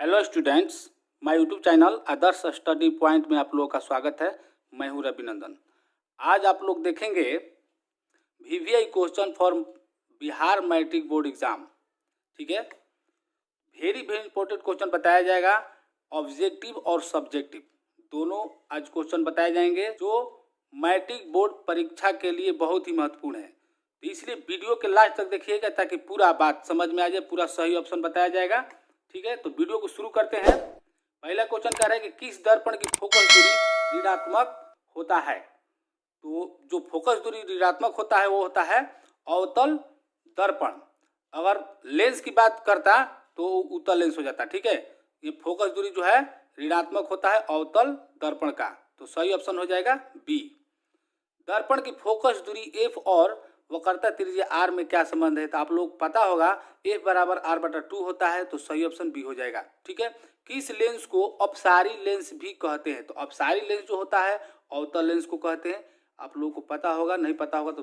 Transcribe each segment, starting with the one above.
Hello students, my YouTube channel Adarsh study point में आप लोगों का स्वागत है। मैं हूं रविनंदन। आज आप लोग देखेंगे VVI question for Bihar matric board exam. ठीक है, वेरी इंपॉर्टेंट क्वेश्चन बताया जाएगा। ऑब्जेक्टिव और सब्जेक्टिव दोनों आज क्वेश्चन बताए जाएंगे जो मैट्रिक बोर्ड परीक्षा के लिए बहुत ही महत्वपूर्ण है। तो इसलिए वीडियो के लास्ट तक देखिएगा ताकि पूरा बात समझ में आ जाए, पूरा सही ऑप्शन बताया जाएगा। ठीक है, तो वीडियो को शुरू करते हैं। पहला क्वेश्चन कह रहा है कि किस दर्पण की फोकस दूरी ऋणात्मक होता है। तो जो फोकस दूरी ऋणात्मक होता है वो होता है अवतल दर्पण। अगर लेंस की बात करता तो उत्तल लेंस हो जाता। ठीक है, ये फोकस दूरी जो है ऋणात्मक होता है अवतल दर्पण का, तो सही ऑप्शन हो जाएगा बी। दर्पण की फोकस दूरी एफ और वक्रता त्रिज्या आर में क्या संबंध है, तो आप लोग पता होगा एफ बराबर आर बटा 2 होता है, तो सही ऑप्शन बी हो जाएगा। ठीक है, किस लेंस को अपसारी लेंस भी कहते हैं, तो अपसारी लेंस जो होता है अवतल लेंस को कहते हैं। आप लोगों को पता होगा, नहीं पता होगा तो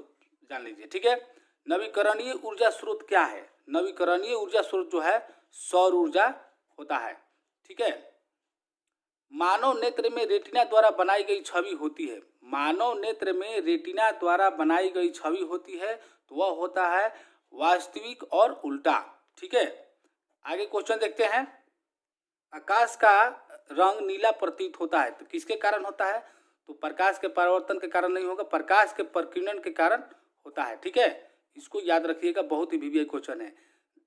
जान लीजिए। ठीक है, नवीकरणीय ऊर्जा स्रोत क्या है, नवीकरणीय ऊर्जा स्रोत जो है सौर ऊर्जा होता है। ठीक है, मानव नेत्र में रेटिना द्वारा बनाई गई छवि होती है, मानव नेत्र में रेटिना द्वारा बनाई गई छवि होती है, तो वह होता है वास्तविक और उल्टा। ठीक है, आगे क्वेश्चन देखते हैं। आकाश का रंग नीला प्रतीत होता है, तो किसके कारण होता है, तो प्रकाश के परावर्तन के कारण नहीं होगा, प्रकाश के प्रकीर्णन के कारण होता है। ठीक है, इसको याद रखिएगा, बहुत ही वीवीआई क्वेश्चन है।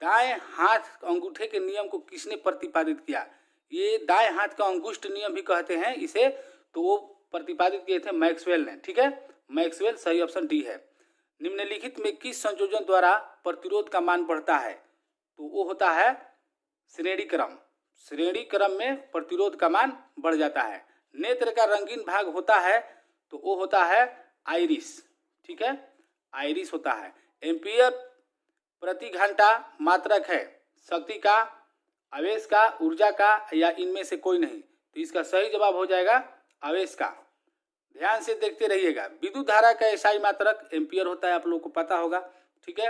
दाएं हाथ अंगूठे के नियम को किसने प्रतिपादित किया, ये दाएं हाथ का अंगुष्ठ नियम भी कहते हैं इसे, तो वो प्रतिपादित किए थे मैक्सवेल ने। ठीक है, मैक्सवेल, सही ऑप्शन डी है। निम्नलिखित में किस संयोजन द्वारा प्रतिरोध का मान बढ़ता है, तो वो होता है श्रेणी क्रम। श्रेणी क्रम में प्रतिरोध का मान बढ़ जाता है। नेत्र का रंगीन भाग होता है, तो वो होता है आइरिस। ठीक है, आइरिस होता है। एम्पियर प्रति घंटा मात्रक है शक्ति का, आवेश का, ऊर्जा का, या इनमें से कोई नहीं, तो इसका सही जवाब हो जाएगा आवेश का। ध्यान से देखते रहिएगा। विद्युत धारा का एसआई मात्रक एम्पियर होता है, आप लोगों को पता होगा। ठीक है,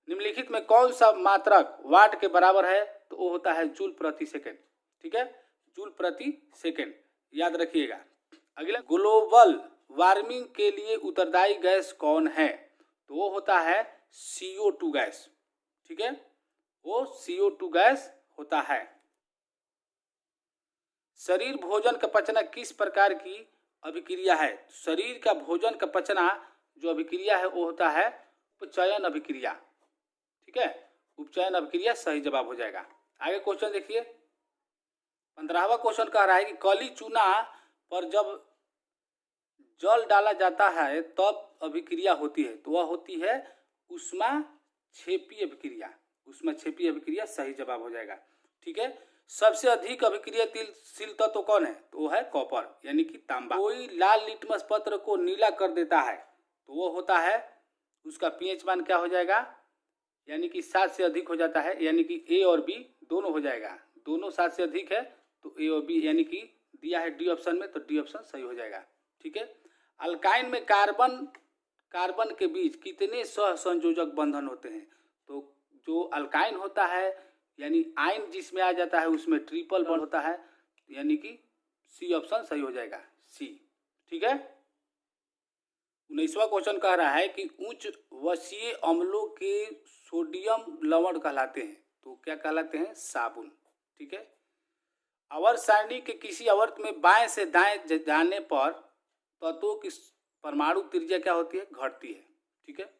निम्नलिखित में कौन सा मात्रक वाट के बराबर है, तो वो होता है जूल प्रति सेकेंड। ठीक है, जूल प्रति सेकेंड याद रखिएगा। अगला, ग्लोबल वार्मिंग के लिए उत्तरदायी गैस कौन है, तो वो होता है CO2 गैस। ठीक है, वो CO2 गैस होता है। शरीर भोजन का पचना किस प्रकार की अभिक्रिया है, शरीर का भोजन का पचना जो अभिक्रिया है वो होता है उपचयन अभिक्रिया। ठीक है, उपचयन अभिक्रिया सही जवाब हो जाएगा। आगे क्वेश्चन देखिए। 15वां क्वेश्चन कह रहा है कि कली चूना पर जब जल डाला जाता है तब अभिक्रिया होती है, तो वह होती है ऊष्माक्षेपी अभिक्रिया। ऊष्माक्षेपी अभिक्रिया सही जवाब हो जाएगा। ठीक है, सबसे अधिक अभिक्रियाशील तत्व कौन है, तो वो है कॉपर यानी कि तांबा। कोई लाल लिटमस पत्र को नीला कर देता है, तो वो होता है उसका पीएच मान क्या हो जाएगा, यानी कि 7 से अधिक हो जाता है, यानी कि ए और बी दोनों हो जाएगा। दोनों 7 से अधिक है तो ए और बी, यानी कि दिया है डी ऑप्शन में, तो डी ऑप्शन सही हो जाएगा। ठीक है, अल्काइन में कार्बन के बीच कितने सहसंयोजक बंधन होते हैं, तो जो अल्काइन होता है यानी आयन जिसमें आ जाता है उसमें ट्रिपल बॉन्ड होता है, यानी कि सी ऑप्शन सही हो जाएगा, सी। ठीक है, 19वां क्वेश्चन कह रहा है कि उच्च वसीय अम्लों के सोडियम लवण कहलाते हैं, तो क्या कहलाते हैं, साबुन। ठीक है, आवर्त सारणी के किसी आवर्त में बाएं से दाएं जाने पर तत्वों की परमाणु त्रिज्या क्या होती है, घटती है। ठीक है,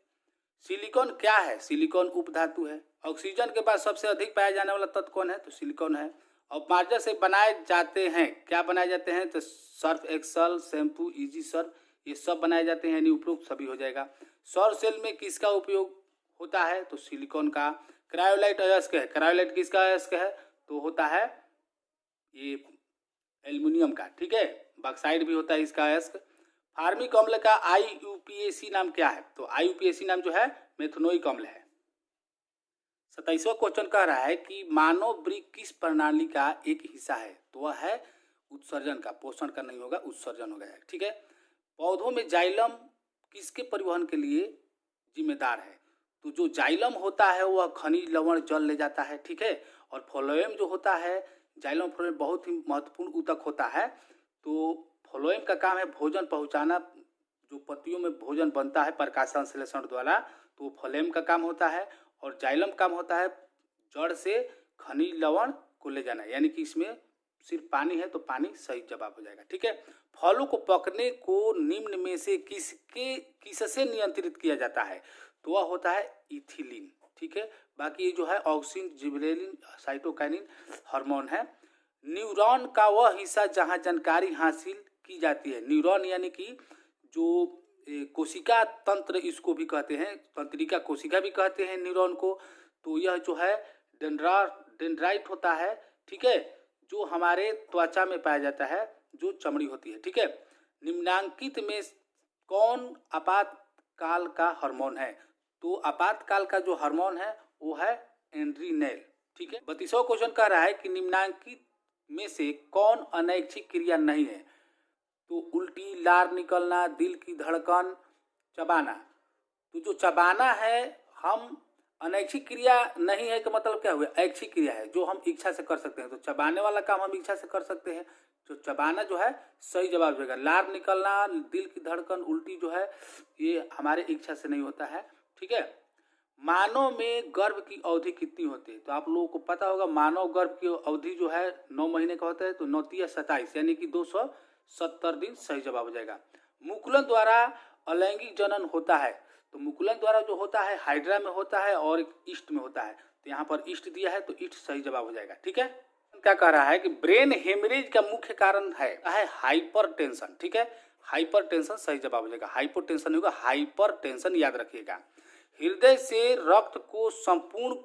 सिलिकॉन क्या है, सिलिकॉन उपधातु है। ऑक्सीजन के बाद सबसे अधिक पाया जाने वाला तत्व कौन है, तो सिलिकॉन है। और मार्जर से बनाए जाते हैं, क्या बनाए जाते हैं, तो Surf Excel, shampoo, easy Surf, ये सब बनाए जाते हैं, यानी उपरोक्त सभी हो जाएगा। सौर सेल में किसका उपयोग होता है, तो सिलिकॉन का। क्रायोलाइट अयस्क है, क्रायोलाइट किसका अयस्क है, तो होता है ये एल्युमिनियम का। ठीक है, बॉक्साइड भी होता है इसका अयस्क। फार्मिक अम्ल का IUPAC नाम क्या है, तो IUPAC नाम जो है मेथनोइक अम्ल है। 27वां क्वेश्चन कह रहा है कि मानव वृक्क किस प्रणाली का एक हिस्सा है, तो वह है उत्सर्जन का, पोषण का नहीं होगा, उत्सर्जन हो गया। ठीक है, पौधों में जाइलम किसके परिवहन के लिए जिम्मेदार है, तो जो जाइलम होता है वह खनिज लवण जल ले जाता है। ठीक है, और फ्लोएम जो होता है जाइलम फ्लोएम बहुत ही महत्वपूर्ण ऊतक होता है। तो फ्लोएम का काम है भोजन पहुंचाना, जो पत्तियों में भोजन बनता है प्रकाश संश्लेषण द्वारा, तो फ्लोएम का काम होता है। और जाइलम काम होता है जड़ से खनिज लवण को ले जाना, यानी कि इसमें सिर्फ पानी है तो पानी सही जवाब हो जाएगा। ठीक है, फलों को पकने को निम्न में से किससे नियंत्रित किया जाता है? तो वह होता है इथिलीन। ठीक है, बाकी ये जो है ऑक्सिन, जिबरेलिन, साइटोकाइनिन हार्मोन है। न्यूरॉन का वह हिस्सा जहाँ जानकारी हासिल की जाती है, न्यूरॉन यानी कि जो कोशिका तंत्र इसको भी कहते हैं, तंत्रिका कोशिका भी कहते हैं न्यूरॉन को। तो यह जो है डेंड्राइट होता है। ठीक है, जो हमारे त्वचा में पाया जाता है, जो चमड़ी होती है। ठीक है, निम्नांकित में कौन आपातकाल का हार्मोन है? तो आपातकाल का जो हार्मोन है वो है एड्रीनल। ठीक है, 32वां क्वेश्चन कह रहा है कि निम्नांकित में से कौन अनैच्छिक क्रिया नहीं है? तो उल्टी, लार निकलना, दिल की धड़कन, चबाना। तो जो चबाना है हम अनैच्छिक क्रिया नहीं है, का मतलब क्या हुआ? ऐच्छिक क्रिया है जो हम इच्छा से कर सकते हैं। तो चबाने वाला काम हम इच्छा से कर सकते हैं, तो चबाना जो है सही जवाब होगा। लार निकलना, दिल की धड़कन, उल्टी जो है ये हमारे इच्छा से नहीं होता है। ठीक है, मानव में गर्भ की अवधि कितनी होती है? तो आप लोगों को पता होगा मानव गर्भ की अवधि जो है 9 महीने का होता है। तो 9 या 27 यानी कि 270 दिन सही जवाब हो जाएगा। मुकुलन द्वारा अलैंगिक जनन होता है। तो मुकुलन द्वारा जो होता है हाइड्रा में होता है और ईस्ट में होता है। तो यहाँ पर ईस्ट दिया है तो ईस्ट सही जवाब हो जाएगा। ठीक है, क्या कह रहा है कि ब्रेन हेमरेज का मुख्य कारण है हाइपरटेंशन। ठीक है, हाइपरटेंशन सही जवाब हो जाएगा। हाइपोटेंशन होगा, हाइपरटेंशन याद रखिएगा। हृदय से रक्त को संपूर्ण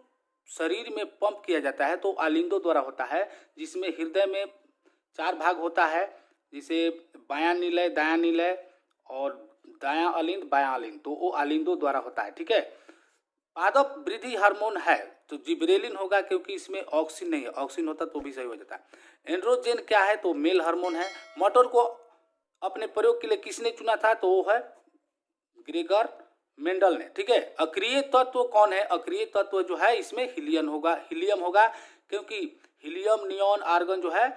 शरीर में पंप किया जाता है तो आलिंदों द्वारा होता है, जिसमें हृदय में 4 भाग होता है, जिसे बायां निलय, दायां निलय और दायां अलिंद, बायां अलिंद। तो वो आलिंदों द्वारा होता है। ठीक है, पादप वृद्धि हार्मोन है तो जिब्रेलिन होगा, क्योंकि इसमें ऑक्सिन नहीं है। ऑक्सिन होता तो भी सही हो जाता है। एंड्रोजन क्या है? तो मेल हार्मोन है। मटर को अपने प्रयोग के लिए किसने चुना था? तो वो है ग्रेगर मेंडल ने। ठीक है, अक्रिय तत्व कौन है? अक्रिय तत्व जो है इसमें हीलियम होगा, क्योंकि हीलियम, नियॉन, आर्गन जो है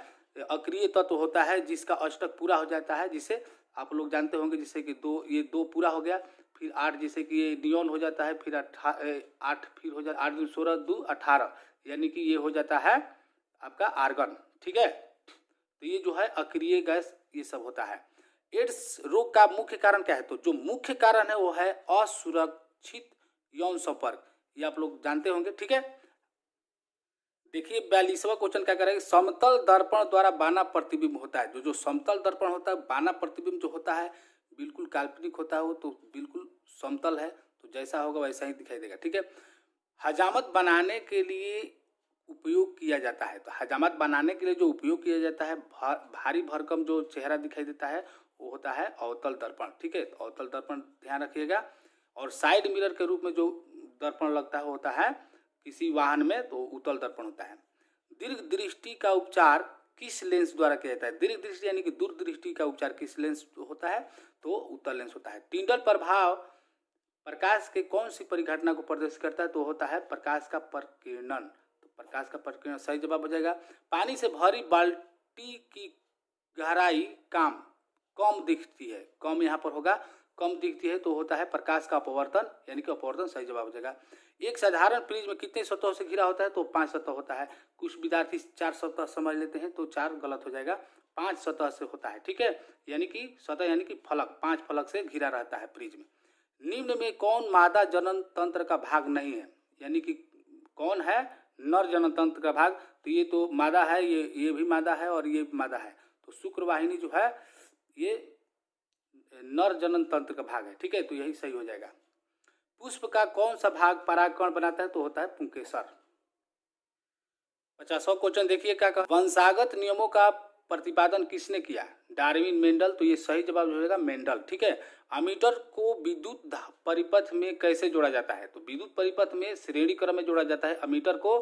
अक्रिय तत्व होता है जिसका अष्टक पूरा हो जाता है, जिसे आप लोग जानते होंगे, जैसे कि ये 2 पूरा हो गया, फिर 8, जैसे कि ये नियॉन हो जाता है, फिर 8 फिर हो जाता 8 2 16 2 18, यानी कि ये हो जाता है आपका आर्गन। ठीक है, तो ये जो है अक्रिय गैस ये सब होता है। एड्स रोग का मुख्य कारण क्या है? तो जो मुख्य कारण है वो है असुरक्षित यौन संपर्क, ये आप लोग जानते होंगे। ठीक है, देखिए 42वां क्वेश्चन क्या करेगा? समतल दर्पण द्वारा बाना प्रतिबिंब होता है। जो समतल दर्पण होता है, बाना प्रतिबिंब जो होता है बिल्कुल काल्पनिक होता है, वो तो बिल्कुल समतल है, तो जैसा होगा वैसा ही दिखाई देगा। ठीक है, हजामत बनाने के लिए उपयोग किया जाता है। तो हजामत बनाने के लिए जो उपयोग किया जाता है, भारी भरकम जो चेहरा दिखाई देता है वो होता है अवतल दर्पण। ठीक है, तो अवतल दर्पण ध्यान रखिएगा। और साइड मिरर के रूप में जो दर्पण लगता है वो होता है किसी वाहन में, तो उत्तल दर्पण होता है। दीर्घ दृष्टि का उपचार किस लेंस द्वारा किया जाता है? दीर्घ दृष्टि यानी कि दूरदृष्टि का उपचार किस लेंस होता है? तो उत्तल लेंस होता है। टिंडल प्रभाव प्रकाश के कौन सी परिघटना को प्रदर्शित करता है? तो होता है प्रकाश का प्रकीर्णन। तो प्रकाश का प्रकीर्णन सही जवाब हो जाएगा। पानी से भरी बाल्टी की गहराई कम दिखती है, कम यहाँ पर होगा, कम दिखती है, तो होता है प्रकाश का अपवर्तन, यानी कि अपवर्तन सही जवाब हो जाएगा। एक साधारण प्रिज्म कितने सतहों से घिरा होता है? तो 5 सतह होता है। कुछ विद्यार्थी 4 सतह समझ लेते हैं, तो 4 गलत हो जाएगा, 5 सतह से होता है। ठीक है, यानी कि सतह यानी कि फलक, 5 फलक से घिरा रहता है प्रिज्म। निम्न में कौन मादा जनन तंत्र का भाग नहीं है? यानी कि कौन है नर जनन तंत्र का भाग? तो ये तो मादा है, ये भी मादा है और ये भी मादा है। तो शुक्रवाहिनी जो है ये नर जनन तंत्र का भाग है। ठीक है, तो यही सही हो जाएगा। पुष्प का कौन सा भाग परागकण बनाता है? तो होता है पुंकेसर। 50वां क्वेश्चन देखिए क्या कहा? वंशागत नियमों का प्रतिपादन किसने किया? Darwin, Mendel. तो ये सही जवाब हो जाएगा मेंडल। ठीक है, अमीटर को विद्युत परिपथ में कैसे जोड़ा जाता है? तो विद्युत परिपथ में श्रेणी क्रम में जोड़ा जाता है अमीटर को,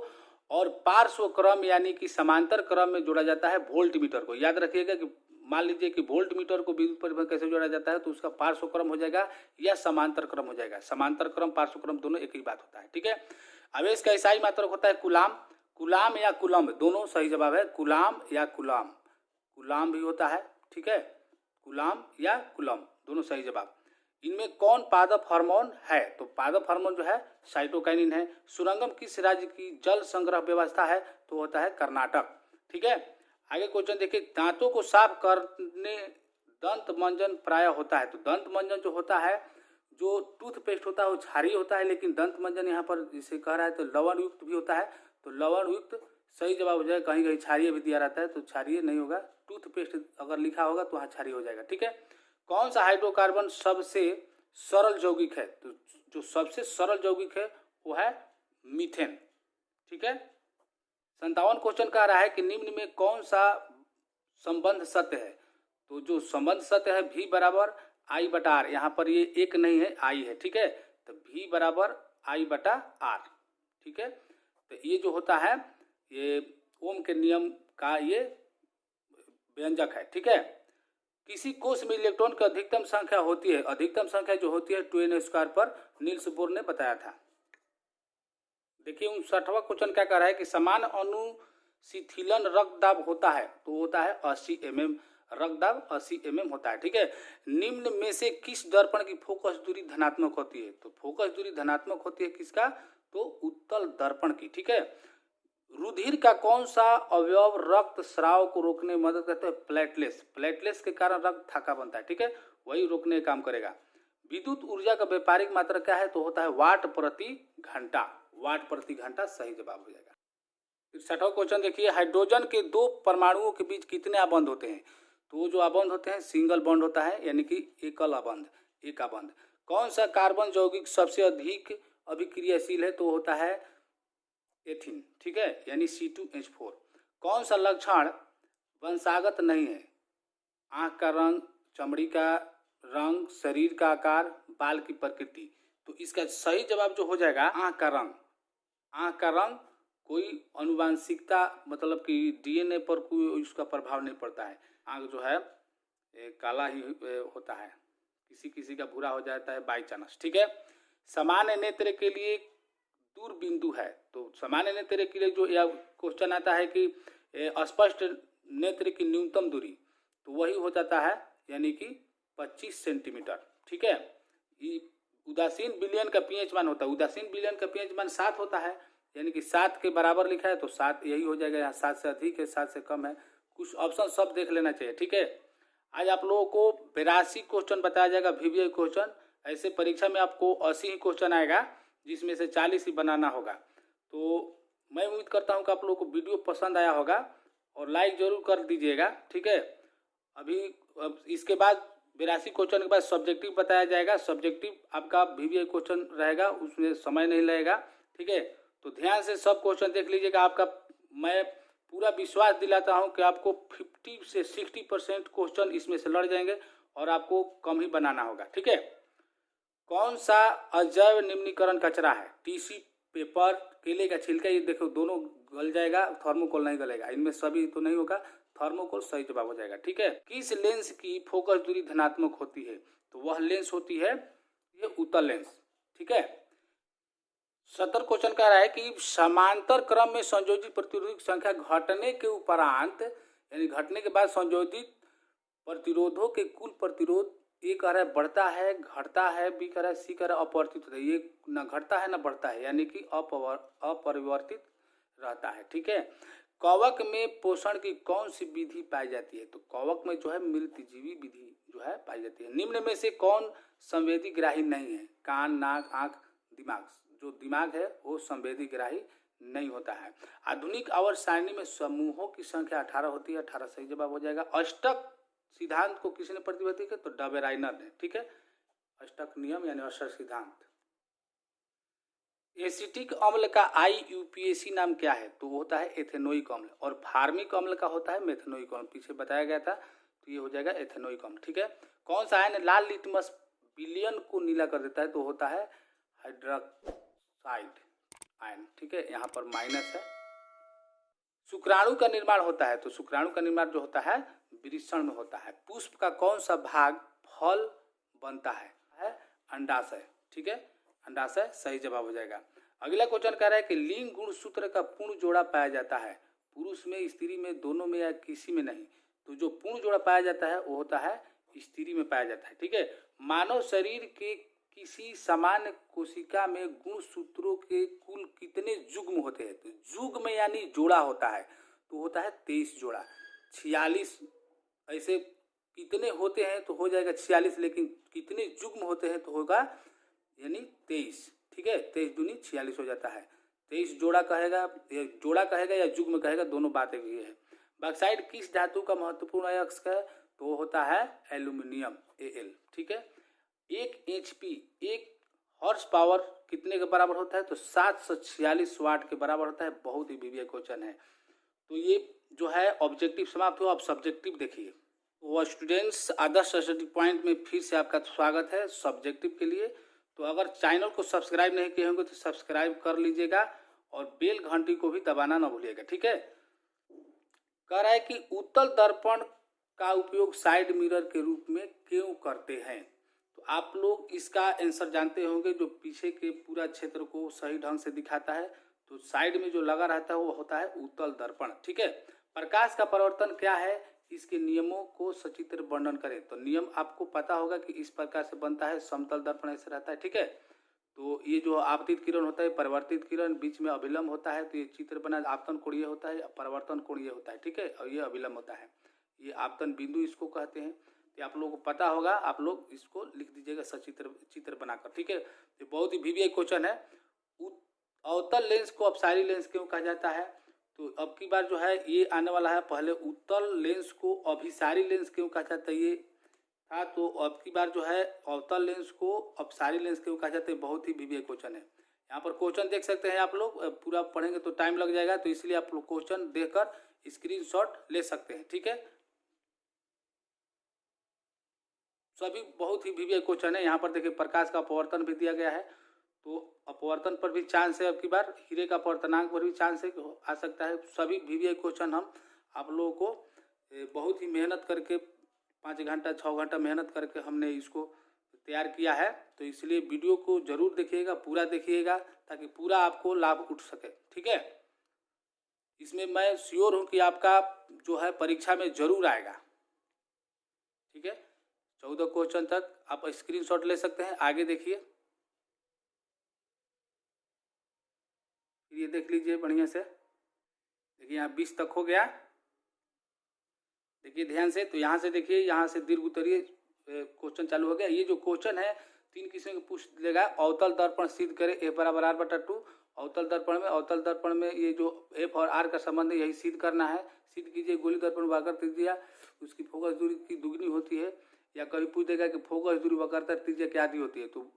और पार्श्व क्रम यानी कि समांतर क्रम में जोड़ा जाता है वोल्ट मीटर को। याद रखिएगा कि मान लीजिए कि वोल्ट मीटर को विद्युत परिपथ कैसे जोड़ा जाता है, तो उसका पार्श्व क्रम हो जाएगा या समांतर क्रम हो जाएगा। समांतर क्रम, पार्श्व क्रम दोनों एक ही बात होता है। ठीक है, आवेश का ईसाई मात्रक होता है कूलाम, कुलाम या कुलम्ब दोनों सही जवाब है, कुलाम या कुलाम, कुलाम भी होता है, ठीक है, कुलाम या कुलम्ब दोनों सही जवाब। इनमें कौन पादप हार्मोन है? तो पादप हार्मोन जो है साइटोकाइनिन है। सुरंगम किस राज्य की जल संग्रह व्यवस्था है? तो होता है कर्नाटक, ठीक है। आगे क्वेश्चन देखिए, दांतों को साफ करने दंत मंजन प्राय होता है। तो दंत मंजन जो होता है, जो टूथपेस्ट होता है वो क्षारीय होता है, लेकिन दंत मंजन यहाँ पर जिसे कह रहा है तो लवण युक्त भी होता है, तो लवण युक्त सही जवाब हो जाएगा। कहीं कहीं क्षारीय भी दिया रहता है तो क्षारीय नहीं होगा, टूथपेस्ट अगर लिखा होगा तो वहाँ क्षारीय हो जाएगा, ठीक है। कौन सा हाइड्रोकार्बन सबसे सरल यौगिक है? तो जो सबसे सरल यौगिक है वो है मीथेन, ठीक है। 57 क्वेश्चन कह रहा है कि निम्न में कौन सा संबंध सत्य है? तो जो संबंध सत्य है V बराबर आई बटा आर, यहाँ पर ये एक नहीं है आई है, ठीक है, तो V बराबर आई बटा आर, ठीक है। तो ये जो होता है ये ओम के नियम का ये व्यंजक है, ठीक है। किसी कोष में इलेक्ट्रॉन की अधिकतम संख्या होती है, अधिकतम संख्या जो होती है 2n² पर नील्स बोर ने बताया था। देखिए 59वां क्वेश्चन क्या कह रहा है कि समान अनुशिथिलन रक्तदाब होता है, तो होता है 80 mm, रक्तदाब 80 mm होता है, ठीक है। निम्न में से किस दर्पण की फोकस दूरी धनात्मक होती है? तो फोकस दूरी धनात्मक होती है किसका? तो उत्तल दर्पण की, ठीक है। रुधिर का कौन सा अवयव रक्त स्राव को रोकने में मदद करता है? प्लेटलेट्स, प्लेटलेट्स के कारण रक्त थाका बनता है, ठीक है, वही रोकने का काम करेगा। विद्युत ऊर्जा का व्यापारिक मात्रा क्या है? तो होता है वाट प्रति घंटा, वाट प्रति घंटा सही जवाब हो जाएगा। 60वां क्वेश्चन देखिए, हाइड्रोजन के दो परमाणुओं के बीच कितने आबंध होते हैं? तो जो आबंध होते हैं सिंगल बॉन्ड होता है, यानी कि एकल आबंध, एक आबंध। कौन सा कार्बन यौगिक सबसे अधिक अभिक्रियाशील है? तो होता है एथीन, ठीक है, यानी C2H4। कौन सा लक्षण वंशागत नहीं है? आंख का रंग, चमड़ी का रंग, शरीर का आकार, बाल की प्रकृति। तो इसका सही जवाब जो हो जाएगा आंख का रंग। आंख का रंग कोई अनुवांशिकता मतलब कि DNA पर कोई उसका प्रभाव नहीं पड़ता है। आंख जो है काला ही होता है, किसी किसी का भूरा हो जाता है बाई चांस, ठीक है। सामान्य नेत्र के लिए दूर बिंदु है, तो सामान्य नेत्र के लिए जो यह क्वेश्चन आता है कि स्पष्ट नेत्र की न्यूनतम दूरी, तो वही हो जाता है यानी कि 25 सेंटीमीटर, ठीक है। उदासीन विलयन का pH मान होता है, उदासीन विलयन का pH मान 7 होता है, यानी कि 7 के बराबर लिखा है तो 7 यही हो जाएगा। यहाँ 7 से अधिक है, 7 से कम है, कुछ ऑप्शन सब देख लेना चाहिए, ठीक है। आज आप लोगों को 82 क्वेश्चन बताया जाएगा VVI क्वेश्चन। ऐसे परीक्षा में आपको 80 ही क्वेश्चन आएगा, जिसमें से 40 ही बनाना होगा। तो मैं उम्मीद करता हूँ कि आप लोगों को वीडियो पसंद आया होगा और लाइक जरूर कर दीजिएगा, ठीक है। अभी इसके बाद 82 क्वेश्चन के बाद सब्जेक्टिव बताया जाएगा। सब्जेक्टिव आपका VVI क्वेश्चन रहेगा, उसमें समय नहीं लगेगा, ठीक है। तो ध्यान से सब क्वेश्चन देख लीजिएगा। आपका मैं पूरा विश्वास दिलाता हूं कि आपको 50 से 60% क्वेश्चन इसमें से लड़ जाएंगे और आपको कम ही बनाना होगा, ठीक है। कौन सा अजैव निम्नीकरण कचरा है? टीसी पेपर, केले का छिलका, ये देखो दोनों गल जाएगा, थर्मोकोल नहीं गलेगा, इनमें सभी तो नहीं होगा, थर्मोकोल सही जवाब हो जाएगा, ठीक है। किस लेंस की फोकस दूरी धनात्मक होती है? तो वह लेंस होती है ये उत्तल लेंस, ठीक है। 70 क्वेश्चन कह रहा है कि समांतर क्रम में संयोजित प्रतिरोधों की संख्या घटने के उपरांत, यानी घटने के बाद संयोजित प्रतिरोधों के कुल प्रतिरोध, ए कह रहा है बढ़ता है, घटता है, बी कह रहा है, सी कह रहा है अपरिवर्तित होता है। ये न घटता है न बढ़ता है, यानी कि अपरिवर्तित रहता है, ठीक है। कवक में पोषण की कौन सी विधि पाई जाती है? तो कवक में जो है मृतजीवी विधि जो है पाई जाती है। निम्न में से कौन संवेदी ग्राही नहीं है? कान, नाक, आंख, दिमाग। जो दिमाग है वो संवेदी ग्राही नहीं होता है। आधुनिक आवर्त सारणी में समूहों की संख्या 18 होती है, 18 सही जवाब हो जाएगा। अष्टक सिद्धांत को किसने प्रतिपादित किया? तो डबेराइनर ने, ठीक है। अष्टक नियम यानी अष्टक सिद्धांत। एसिटिक अम्ल का IUPAC नाम क्या है? तो वो होता है एथेनोइक अम्ल, और फार्मिक अम्ल का होता है मेथेनोइक अम्ल, पीछे बताया गया था, तो ये हो जाएगा एथेनोइक अम्ल, ठीक है। कौन सा आयन लाल लिटमस विलयन को नीला कर देता है? तो होता है हाइड्रोक्साइड आयन, ठीक है, यहाँ पर माइनस है। शुक्राणु का निर्माण होता है, तो शुक्राणु का निर्माण जो होता है वृषण में होता है। पुष्प का कौन सा भाग फल बनता है? अंडाशय, ठीक है, अंडाशय सही जवाब हो जाएगा। अगला क्वेश्चन कह रहा है कि लिंग गुणसूत्र का पूर्ण जोड़ा पाया जाता है पुरुष में, स्त्री में, दोनों में या किसी में नहीं। तो जो पूर्ण जोड़ा पाया जाता है वो होता है स्त्री में पाया जाता है। ठीक है, मानव शरीर के किसी सामान्य कोशिका में गुणसूत्रों के कुल कितने युग्म होते हैं? तो युग्म यानी जोड़ा होता है, तो होता है 23 जोड़ा। 46 ऐसे कितने होते हैं तो हो जाएगा 46, लेकिन कितने युग्म होते हैं तो होगा यानी 23। ठीक है, 23 दूनी 46 हो जाता है। 23 जोड़ा कहेगा, जोड़ा कहेगा या युग्म कहेगा, दोनों बातें भी है। बॉक्साइट किस धातु का महत्वपूर्ण अयस्क है? तो वो होता है एल्यूमिनियम, Al। ठीक है, 1 HP 1 हॉर्स पावर कितने के बराबर होता है? तो 746 वाट के बराबर होता है। बहुत ही वीवीआई क्वेश्चन है। तो ये जो है ऑब्जेक्टिव समाप्त हुआ। अब सब्जेक्टिव देखिए। वो स्टूडेंट्स, आदर्श स्टडी पॉइंट में फिर से आपका स्वागत है सब्जेक्टिव के लिए। तो अगर चैनल को सब्सक्राइब नहीं किए होंगे तो सब्सक्राइब कर लीजिएगा और बेल घंटी को भी दबाना ना भूलिएगा। ठीक है, कह रहा है कि उत्तल दर्पण का उपयोग साइड मिरर के रूप में क्यों करते हैं? तो आप लोग इसका आंसर जानते होंगे। जो पीछे के पूरा क्षेत्र को सही ढंग से दिखाता है, तो साइड में जो लगा रहता है वो होता है उत्तल दर्पण। ठीक है, प्रकाश का परावर्तन क्या है? इसके नियमों को सचित्र वर्णन करें। तो नियम आपको पता होगा कि इस प्रकार से बनता है, समतल दर्पण ऐसे रहता है। ठीक है, तो ये जो आपतित किरण होता है, परावर्तित किरण, बीच में अभिलंब होता है, तो ये चित्र बना आपतन कोण ये होता है, परावर्तन कोण ये होता है। ठीक है, और ये अभिलंब होता है, ये आपतन बिंदु इसको कहते हैं। तो आप लोगों को पता होगा, आप लोग इसको लिख दीजिएगा सचित्र चित्र बनाकर। ठीक है, ये बहुत ही वीवीआई क्वेश्चन है। अवतल लेंस को अपसारी लेंस क्यों कहा जाता है? तो अब की बार जो है ये आने वाला है। पहले उत्तल लेंस को अभिसारी लेंस क्यों कहा जाता है ये था, तो अब की बार जो है अवतल लेंस को अपसारी लेंस क्यों कहा जाता है। बहुत ही वीवीआई क्वेश्चन है। यहाँ पर क्वेश्चन देख सकते हैं आप लोग, पूरा पढ़ेंगे तो टाइम लग जाएगा, तो इसलिए आप लोग क्वेश्चन देखकर स्क्रीनशॉट ले सकते हैं। ठीक है, सभी बहुत ही वीवीआई क्वेश्चन है। यहाँ पर देखिए प्रकाश का अपवर्तन भी दिया गया है, तो अपवर्तन पर भी चांस है। अब की बार हीरे का अपवर्तनांक पर भी चांस है, आ सकता है। सभी वीवीआई क्वेश्चन हम आप लोगों को बहुत ही मेहनत करके 5 घंटा 6 घंटा मेहनत करके हमने इसको तैयार किया है। तो इसलिए वीडियो को जरूर देखिएगा, पूरा देखिएगा, ताकि पूरा आपको लाभ उठ सके। ठीक है, इसमें मैं श्योर हूँ कि आपका जो है परीक्षा में जरूर आएगा। ठीक है, 14 क्वेश्चन तक आप स्क्रीनशॉट ले सकते हैं। आगे देखिए, ये देख लीजिए बढ़िया से। देखिए यहाँ 20 तक हो गया, देखिए ध्यान से। तो यहाँ से देखिए, यहाँ से दीर्घ उत्तरीय क्वेश्चन चालू हो गया। ये जो क्वेश्चन है 3 किस्म के पूछ लेगा। अवतल दर्पण सिद्ध करे F बराबर R/2। अवतल दर्पण में ये जो F और R का संबंध है यही सिद्ध करना है। सिद्ध कीजिए। गोलीय दर्पण वक्र त्रिज्या उसकी फोकस दूरी की दुगनी होती है, या कभी पूछ देगा कि फोकस दूरी वक्रता त्रिज्या क्या दी होती है, तो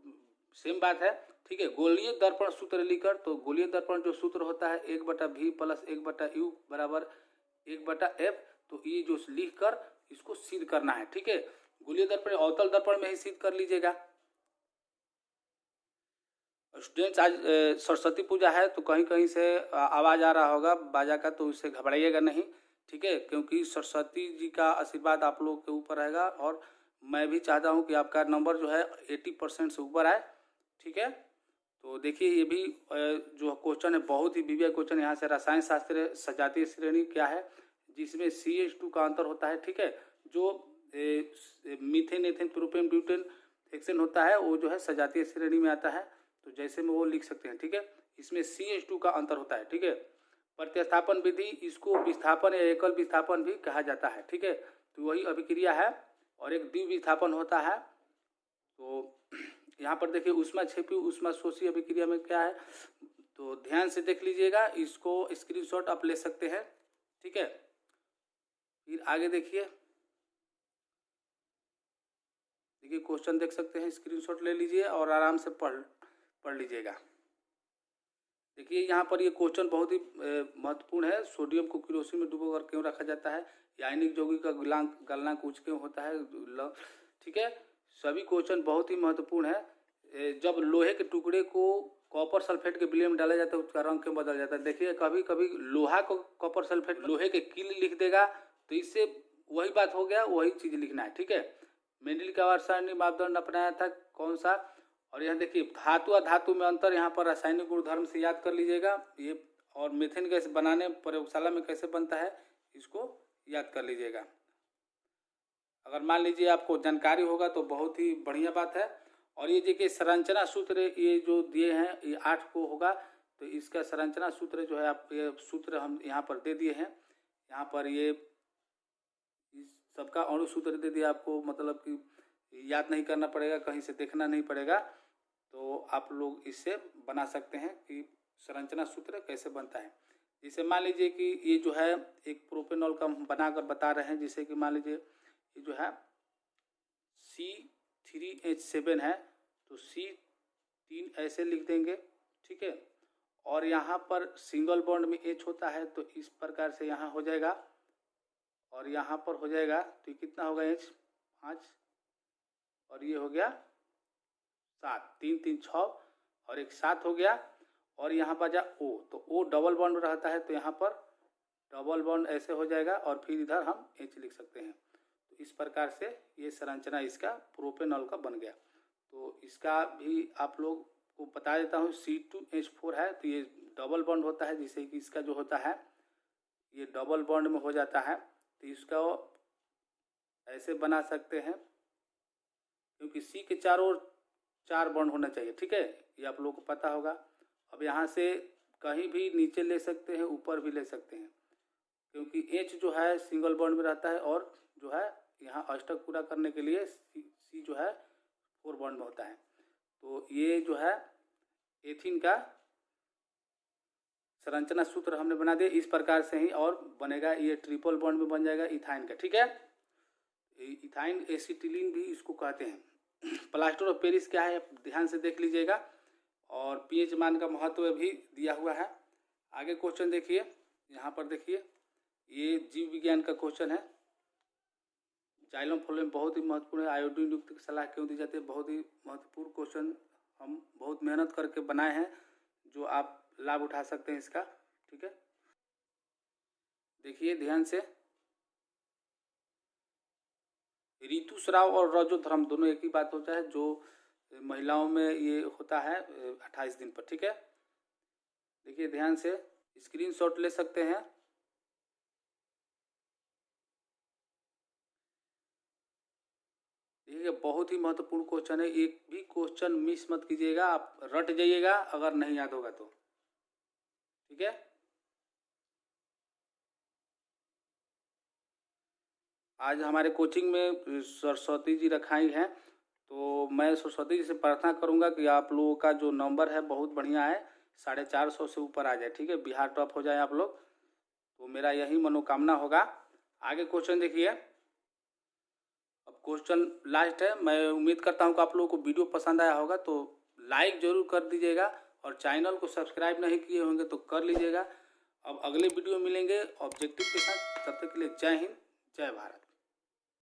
सेम बात है। ठीक है, गोलीय दर्पण सूत्र लिखकर, तो गोलीय दर्पण जो सूत्र होता है 1/V + 1/U बराबर 1/F। तो ये जो लिख कर इसको सिद्ध करना है। ठीक है, गोलीय दर्पण अवतल दर्पण में ही सिद्ध कर लीजिएगा। स्टूडेंट्स, आज सरस्वती पूजा है, तो कहीं कहीं से आवाज़ आ रहा होगा बाजा का, तो उससे घबराइएगा नहीं। ठीक है, क्योंकि सरस्वती जी का आशीर्वाद आप लोगों के ऊपर रहेगा, और मैं भी चाहता हूं कि आपका नंबर जो है 80% से ऊपर आए। ठीक है, तो देखिए ये भी जो क्वेश्चन है बहुत ही वीवीआई क्वेश्चन। यहाँ से रसायन शास्त्र सजातीय श्रेणी क्या है, जिसमें CH2 का अंतर होता है। ठीक है, जो methane, ethane, propane, butane hexane होता है वो जो है सजातीय श्रेणी में आता है। तो जैसे में वो लिख सकते हैं। ठीक है, इसमें CH2 का अंतर होता है। ठीक है, प्रतिस्थापन विधि, इसको विस्थापन या एकल विस्थापन भी कहा जाता है। ठीक है, तो वही अभिक्रिया है, और एक द्विविस्थापन होता है। तो यहाँ पर देखिए ऊष्माक्षेपी ऊष्माशोषी अभिक्रिया में क्या है, तो ध्यान से देख लीजिएगा। इसको स्क्रीनशॉट आप ले सकते हैं। ठीक है, फिर आगे देखिए, क्वेश्चन देख सकते हैं, स्क्रीनशॉट ले लीजिए और आराम से पढ़ लीजिएगा। देखिए यहाँ पर ये क्वेश्चन बहुत ही महत्वपूर्ण है। सोडियम को केरोसिन में डुबोकर क्यों रखा जाता है? आयनिक यौगिक का गलनांक उच्च क्यों होता है? ठीक है, सभी क्वेश्चन बहुत ही महत्वपूर्ण है। जब लोहे के टुकड़े को कॉपर सल्फेट के विलय में डाला जाता है उसका रंग क्यों बदल जाता है? देखिए कभी कभी लोहा को कॉपर सल्फेट लोहे के किल लिख देगा, तो इससे वही बात हो गया, वही चीज़ लिखना है। ठीक है, मेंडल का रासायनिक मापदंड अपनाया था कौन सा? और यहाँ देखिए धातु और धातु में अंतर यहाँ पर रासायनिक गुणधर्म से याद कर लीजिएगा ये, और मीथेन गैस बनाने प्रयोगशाला में कैसे बनता है इसको याद कर लीजिएगा। अगर मान लीजिए आपको जानकारी होगा तो बहुत ही बढ़िया बात है। और ये देखिए संरचना सूत्र ये जो दिए हैं ये 8 को होगा, तो इसका संरचना सूत्र जो है आप ये सूत्र हम यहाँ पर दे दिए हैं। यहाँ पर ये सबका अणु सूत्र दे दिया आपको, मतलब कि याद नहीं करना पड़ेगा, कहीं से देखना नहीं पड़ेगा, तो आप लोग इससे बना सकते हैं कि संरचना सूत्र कैसे बनता है। जैसे मान लीजिए कि ये जो है एक प्रोपेनॉल का हम बनाकर बता रहे हैं, जिसे कि मान लीजिए ये जो है C3H7 है, तो C3 ऐसे लिख देंगे, ठीक है। और यहाँ पर सिंगल बॉन्ड में H होता है, तो इस प्रकार से यहाँ हो जाएगा, और यहाँ पर हो जाएगा, तो कितना होगा H 5, और ये हो गया 7, 3 3 6 और एक 7 हो गया। और यहाँ पर जा O, तो O डबल बॉन्ड रहता है, तो यहाँ पर डबल बॉन्ड ऐसे हो जाएगा, और फिर इधर हम H लिख सकते हैं। तो इस प्रकार से ये संरचना इसका प्रोपेनॉल का बन गया। तो इसका भी आप लोग को बता देता हूँ, C2H4 है, तो ये डबल बॉन्ड होता है, जिससे कि इसका जो होता है ये डबल बॉन्ड में हो जाता है, तो इसका ऐसे बना सकते हैं, क्योंकि C के चारों ओर 4 बॉन्ड होना चाहिए, ठीक है, ये आप लोगों को पता होगा। अब यहाँ से कहीं भी नीचे ले सकते हैं, ऊपर भी ले सकते हैं, क्योंकि H जो है सिंगल बॉन्ड में रहता है, और जो है यहाँ अष्टक पूरा करने के लिए C जो है 4 बॉन्ड में होता है। तो ये जो है एथीन का संरचना सूत्र हमने बना दिया इस प्रकार से ही, और बनेगा ये ट्रिपल बॉन्ड में बन जाएगा इथाइन का, ठीक है। इथाइन एसिटिलीन भी इसको कहते हैं। प्लास्टर ऑफ पेरिस क्या है ध्यान से देख लीजिएगा, और पीएच मान का महत्व भी दिया हुआ है। आगे क्वेश्चन देखिए, यहाँ पर देखिए ये जीव विज्ञान का क्वेश्चन है। जाइलम फ्लोएम बहुत ही महत्वपूर्ण है। आयोडीन युक्त की सलाह क्यों दी जाती है, बहुत ही महत्वपूर्ण क्वेश्चन, हम बहुत मेहनत करके बनाए हैं, जो आप लाभ उठा सकते हैं इसका, ठीक है। देखिए ध्यान से, ऋतुस्राव और रजोधर्म दोनों एक ही बात होता है, जो महिलाओं में ये होता है 28 दिन पर, ठीक है। देखिए ध्यान से स्क्रीनशॉट ले सकते हैं। देखिए बहुत ही महत्वपूर्ण क्वेश्चन है, एक भी क्वेश्चन मिस मत कीजिएगा, आप रट जाइएगा अगर नहीं याद होगा तो, ठीक है। आज हमारे कोचिंग में सरस्वती जी रखाई हैं, तो मैं सरस्वती जी से प्रार्थना करूंगा कि आप लोगों का जो नंबर है बहुत बढ़िया है, 450 से ऊपर आ जाए, ठीक है, बिहार टॉप हो जाए आप लोग, तो मेरा यही मनोकामना होगा। आगे क्वेश्चन देखिए, अब क्वेश्चन लास्ट है। मैं उम्मीद करता हूं कि आप लोगों को वीडियो पसंद आया होगा, तो लाइक जरूर कर दीजिएगा, और चैनल को सब्सक्राइब नहीं किए होंगे तो कर लीजिएगा। अब अगले वीडियो मिलेंगे ऑब्जेक्टिव के साथ, तब तक के लिए जय हिंद, जय भारत।